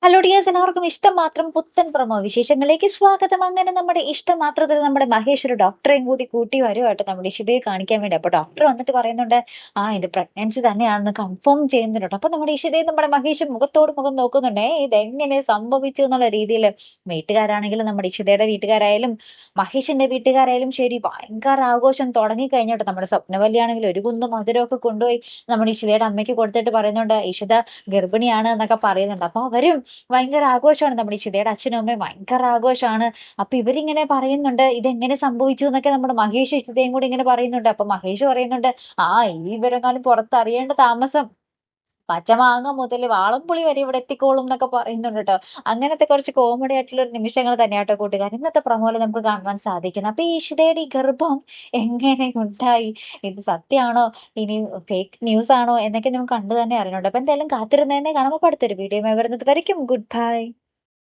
Hello dears, എല്ലാവർക്കും ഇഷ്ടം മാത്രം പുത്തൻ പ്രൊമോ വിശേഷങ്ങളിലേക്ക് സ്വാഗതം. അങ്ങനെ നമ്മുടെ ഇഷ്ടം മാത്രത്തിൽ നമ്മുടെ മഹേഷ് ഒരു ഡോക്ടറെയും കൂടി കൂട്ടി വരുവായിട്ട് നമ്മുടെ ഇഷിതയെ കാണിക്കാൻ വേണ്ടി. അപ്പൊ ഡോക്ടർ വന്നിട്ട് പറയുന്നുണ്ട്, ഇത് പ്രഗ്നൻസി തന്നെയാണെന്ന് കൺഫേം ചെയ്യുന്നുണ്ട്. അപ്പൊ നമ്മുടെ ഇഷിതയും നമ്മുടെ മഹേഷ് മുഖത്തോട് മുഖം നോക്കുന്നുണ്ടേ, ഇതെങ്ങനെ സംഭവിച്ചു എന്നുള്ള രീതിയിൽ. വീട്ടുകാരാണെങ്കിലും നമ്മുടെ ഇഷിതയുടെ വീട്ടുകാരായാലും മഹേഷിന്റെ വീട്ടുകാരായാലും ശരി, ഭയങ്കര ആഘോഷം തുടങ്ങി കഴിഞ്ഞോട്ടെ. നമ്മുടെ സ്വപ്നവല്ലിയാണെങ്കിൽ ഒരു കുന്ന് മധുരമൊക്കെ കൊണ്ടുപോയി നമ്മുടെ ഇഷിതയുടെ അമ്മയ്ക്ക് കൊടുത്തിട്ട് പറയുന്നുണ്ട്, ഇഷിത ഗർഭിണിയാണ് എന്നൊക്കെ പറയുന്നുണ്ട്. അപ്പൊ അവരും ഭയങ്കര ആഘോഷമാണ്. നമ്മുടെ ചിതയുടെ അച്ഛനും അമ്മയും ഭയങ്കര ആഘോഷമാണ്. അപ്പൊ ഇവരിങ്ങനെ പറയുന്നുണ്ട്, ഇതെങ്ങനെ സംഭവിച്ചു എന്നൊക്കെ നമ്മുടെ മഹേഷ് ചിതയും കൂടി ഇങ്ങനെ പറയുന്നുണ്ട്. അപ്പൊ മഹേഷ് പറയുന്നുണ്ട്, ഈ വിവരങ്ങാനും പുറത്തറിയേണ്ട താമസം പച്ചമാങ്ങ മുതൽ വാളംപുളി വരെ ഇവിടെ എത്തിക്കോളും എന്നൊക്കെ പറയുന്നുണ്ട് കേട്ടോ. അങ്ങനത്തെ കുറച്ച് കോമഡി ആയിട്ടുള്ള ഒരു നിമിഷങ്ങൾ തന്നെയാട്ടോ കൂട്ടുകാർ ഇന്നത്തെ പ്രമോല് നമുക്ക് കാണുവാൻ സാധിക്കുന്നത്. അപ്പൊ ഈ ഇഷിതയുടെ ഈ ഗർഭം എങ്ങനെ ഉണ്ടായി, ഇത് സത്യമാണോ ഇനി ഫേക്ക് ന്യൂസ് ആണോ എന്നൊക്കെ നമുക്ക് കണ്ടു തന്നെ അറിയണുണ്ട്. അപ്പൊ എന്തായാലും കാത്തിരുന്നതന്നെ കാണുമ്പോൾ അടുത്തൊരു വീഡിയോ വരുന്നത് വരയ്ക്കും. Good bye.